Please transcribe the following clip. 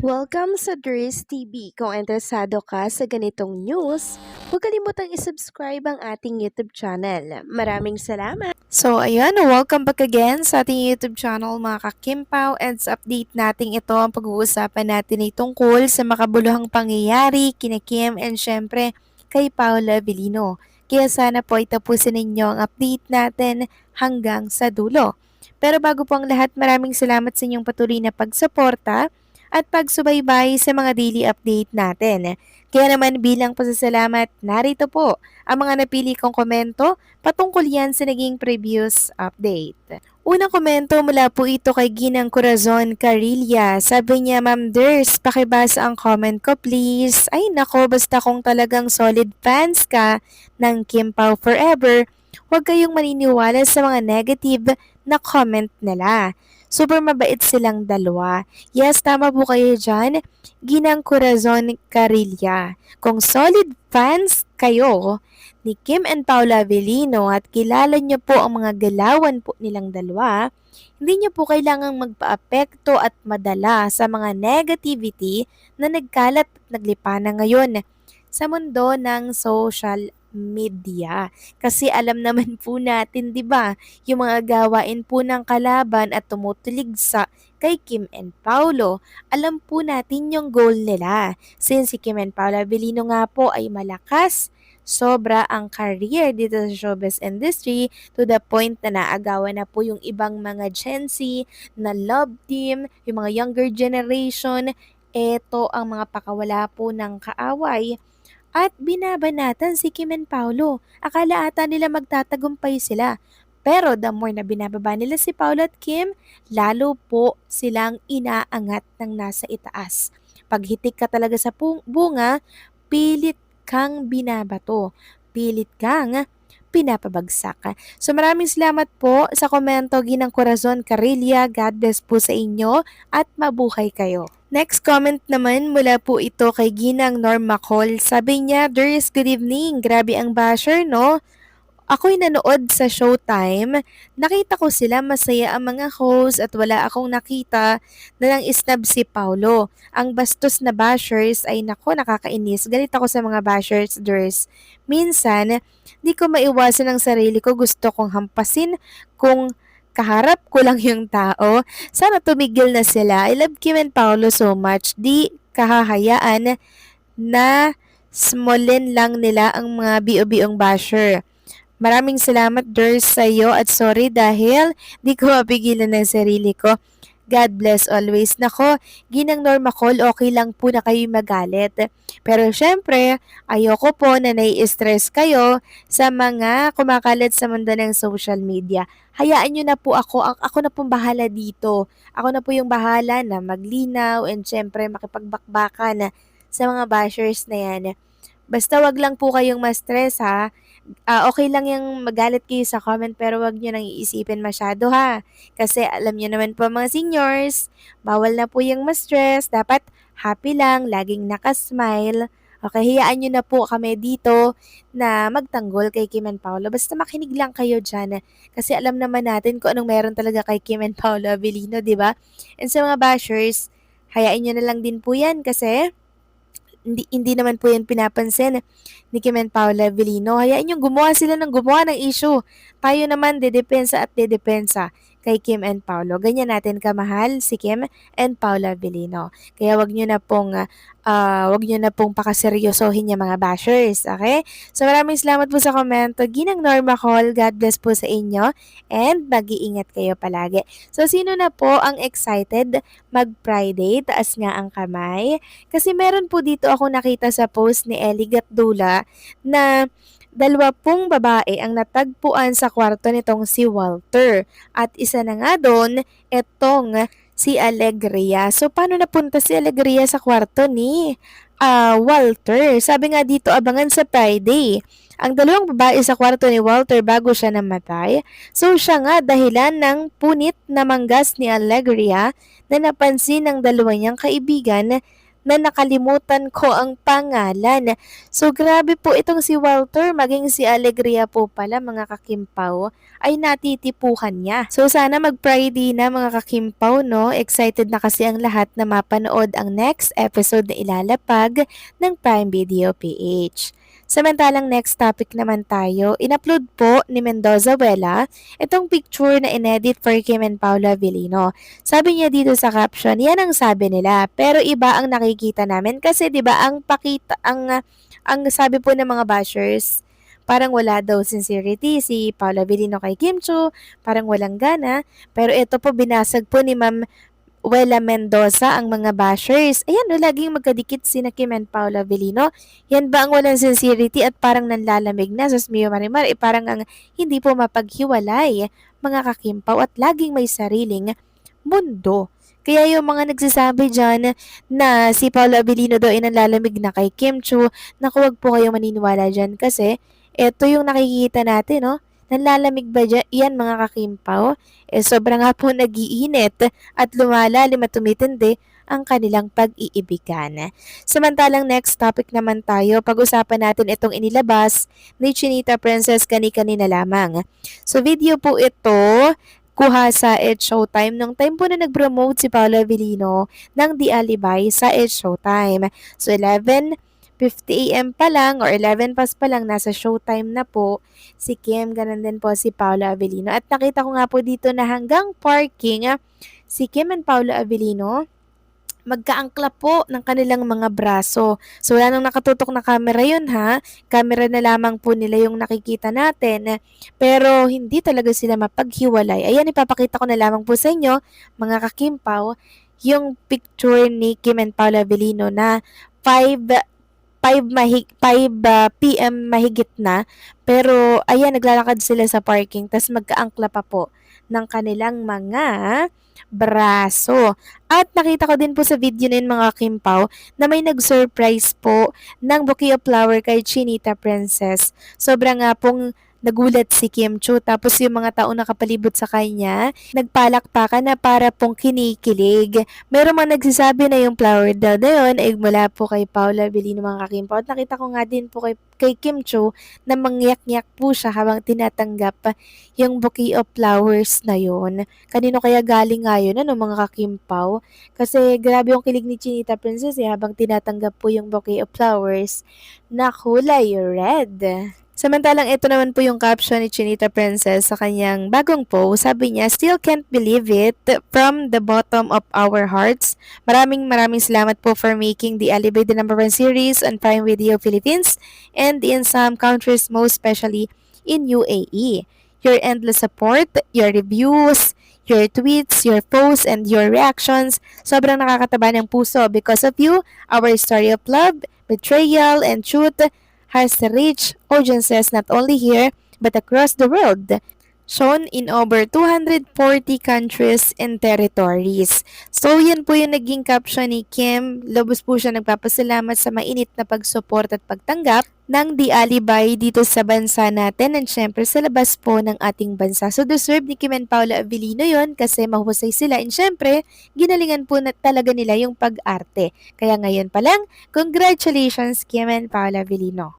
Welcome sa Dries TV. Kung interesado ka sa ganitong news, huwag kalimutang isubscribe ang ating YouTube channel. Maraming salamat! So ayan, welcome back again sa ating YouTube channel mga kakimpaw, and sa update natin ito ang pag-uusapan natin ay tungkol sa makabuluhang pangyayari kina Kim and syempre kay Paula Avellino. Kaya sana po itapusin ninyo ang update natin hanggang sa dulo. Pero bago po ang lahat, maraming salamat sa inyong patuloy na pagsuporta at pagsubaybay sa mga daily update natin. Kaya naman bilang pasasalamat, narito po ang mga napili kong komento patungkol yan sa naging previous update. Unang komento mula po ito kay Ginang Corazon Carilla. Sabi niya, Ma'am Ders, pakibasa ang comment ko please. Ay nako, basta kung talagang solid fans ka ng Kim Pao Forever, huwag kayong maniniwala sa mga negative na comment nila. Super mabait silang dalawa. Yes, tama po kayo dyan. Ginang Corazon Carilla. Kung solid fans kayo ni Kim and Paula Avellino at kilala niyo po ang mga galawan po nilang dalawa, hindi niyo po kailangang magpaapekto at madala sa mga negativity na nagkalat at naglipana ngayon sa mundo ng social media. Kasi alam naman po natin, 'di ba, yung mga gawain po ng kalaban at tumutuligsa kay Kim and Paulo. Alam po natin yung goal nila. Since si Kim and Paula Avellino nga po ay malakas, sobra ang career dito sa showbiz industry to the point na naagawan na po yung ibang mga Gen Z na love team, yung mga younger generation. Eto ang mga pakawala po ng kaaway at binabanatan si Kim and Paulo. Akala ata nila magtatagumpay sila. Pero the more na binababa nila si Paulo at Kim, lalo po silang inaangat ng nasa itaas. Pag hitik ka talaga sa bunga, pilit kang binabato. Pilit kang pinapabagsak. So maraming salamat po sa komento Ginang Corazon Carilla. God bless po sa inyo at mabuhay kayo. Next comment naman mula po ito kay Ginang Norma Cole. Sabi niya, Doris, good evening. Grabe ang basher, no? Ako'y nanood sa Showtime, nakita ko sila masaya ang mga host at wala akong nakita na nang isnab si Paulo. Ang bastos na bashers ay nako nakakainis. Galit ako sa mga bashers, Ders. Minsan, di ko maiwasan ang sarili ko. Gusto kong hampasin kung kaharap ko lang yung tao. Sana tumigil na sila. I love Kim and Paulo so much. Di kahahayaan na smallin lang nila ang mga bio-biong basher. Maraming salamat, Ders, sa iyo at sorry dahil di ko mapigilan ng sarili ko. God bless always. Nako, Ginang Norma Cole, okay lang po na kayo magalit. Pero syempre, ayoko po na nai-stress kayo sa mga kumakalat sa mundo ng social media. Hayaan nyo na po ako. Ako na pong bahala dito. Ako na po yung bahala na maglinaw and syempre makipagbakbakan sa mga bashers na yan. Basta wag lang po kayong ma-stress ha. Okay lang yung magalit kayo sa comment pero wag nyo nang iisipin masyado ha. Kasi alam nyo naman po mga seniors, bawal na po yung ma-stress. Dapat happy lang, laging nakasmile. Okay, hayaan nyo na po kami dito na magtanggol kay Kim and Paolo. Basta makinig lang kayo dyan. Kasi alam naman natin kung anong meron talaga kay Kim and Paolo Avellino, di ba? And sa mga bashers, hayaan nyo na lang din po yan kasi hindi naman po yan pinapansin ni Kim and Paula Avellino. Hayaan yung gumawa sila ng gumawa ng issue. Tayo naman dedepensa at dedepensa kay Kim and Paulo. Ganyan natin kamahal si Kim and Paula Avellino. Kaya wag nyo na pong pakaseryosohin yung mga bashers, okay? So maraming salamat po sa komento. Ginang Norma Call, God bless po sa inyo and mag-iingat kayo palagi. So sino na po ang excited mag-Friday? Taas nga ang kamay. Kasi meron po dito ako nakita sa post ni Ellie Gatdula na 20 babae ang natagpuan sa kwarto nitong si Walter. At isa na nga doon, etong si Alegria. So, paano napunta si Alegria sa kwarto ni Walter? Sabi nga dito, abangan sa Friday. Ang 2 babae sa kwarto ni Walter bago siya namatay. So, siya nga dahilan ng punit na manggas ni Alegria na napansin ng 2 niyang kaibigan na nakalimutan ko ang pangalan. So grabe po itong si Walter, maging si Alegria po pala mga kakimpaw, ay natitipuhan niya. So sana mag-Friday na mga kakimpaw, no? Excited na kasi ang lahat na mapanood ang next episode na ilalapag ng Prime Video PH. Samantalang next topic naman tayo, in-upload po ni Mendoza Vela itong picture na inedit for Kim and Paula Avellino. Sabi niya dito sa caption, yan ang sabi nila, pero iba ang nakikita namin kasi 'di ba ang sabi po ng mga bashers, parang wala daw sincerity si Paula Avellino kay Kim Chiu, parang walang gana, pero ito po binasag po ni Ma'am Wela Mendoza ang mga bashers. Ayan, no, laging magkadikit sina Kim and Paula Avellino. Yan ba ang walang sincerity at parang nanlalamig na sa Mio Marimar? Parang ang hindi po mapaghiwalay mga kakimpaw at laging may sariling mundo. Kaya yung mga nagsasabi dyan na si Paula Avellino daw ay nanlalamig na kay Kim Chiu, naku, wag po kayo maniniwala dyan kasi ito yung nakikita natin, no? Nanlalamig ba dyan? Yan mga kakimpaw? Sobra nga po nagiinit at lumalalim at tumitindi ang kanilang pag-iibigan. Samantalang next topic naman tayo, pag-usapan natin itong inilabas ni Chinita Princess kani-kanina lamang. So video po ito, kuha sa It's Showtime nung time po na nag-promote si Paula Avellino ng The Alibay sa It's Showtime. So 11:50 AM pa lang or 11 pas pa lang nasa Showtime na po si Kim, ganun din po si Paula Avellino. At nakita ko nga po dito na hanggang parking si Kim and Paula Avellino magkaangkla po ng kanilang mga braso. So wala nang nakatutok na camera yun ha. Camera na lamang po nila yung nakikita natin. Pero hindi talaga sila mapaghiwalay. Ayan, ipapakita ko na lamang po sa inyo, mga kakimpaw, yung picture ni Kim and Paula Avellino na 5 PM mahigit na. Pero ayan, naglalakad sila sa parking tas magkaangkla pa po ng kanilang mga braso. At nakita ko din po sa video na yun mga kimpaw na may nag-surprise po ng bouquet of flower kay Chinita Princess. Sobra nga pong nagulat si Kim Chiu tapos yung mga taong nakapalibot sa kanya nagpalakpakan na para pong kinikilig. Meron man nagsasabi na yung flower daw na yun ay mula po kay Paula Avellino mga kakimpaw. At nakita ko nga din po kay Kim Chiu na mangyak-nyak po siya habang tinatanggap yung bouquet of flowers na yun. Kanino kaya galing nga yun, ano mga kakimpaw? Kasi grabe yung kilig ni Chinita Princess habang tinatanggap po yung bouquet of flowers na kulay red. Samantalang ito naman po yung caption ni Chinita Princess sa kanyang bagong post. Sabi niya, "Still can't believe it from the bottom of our hearts. Maraming salamat po for making the Alibay the #1 series on Prime Video Philippines and in some countries, most especially in UAE. Your endless support, your reviews, your tweets, your posts, and your reactions, sobrang nakakataba ng puso. Because of you, our story of love, betrayal, and truth has reached audiences not only here but across the world, shown in over 240 countries and territories." So, yan po yung naging caption ni Kim. Lubos po siya nagpapasalamat sa mainit na pag-support at pagtanggap ng The Alibay dito sa bansa natin and syempre sa labas po ng ating bansa. So, deserve ni Kim and Paula Avellino yun kasi mahusay sila and syempre, ginalingan po na talaga nila yung pag-arte. Kaya ngayon pa lang, congratulations Kim and Paula Avellino.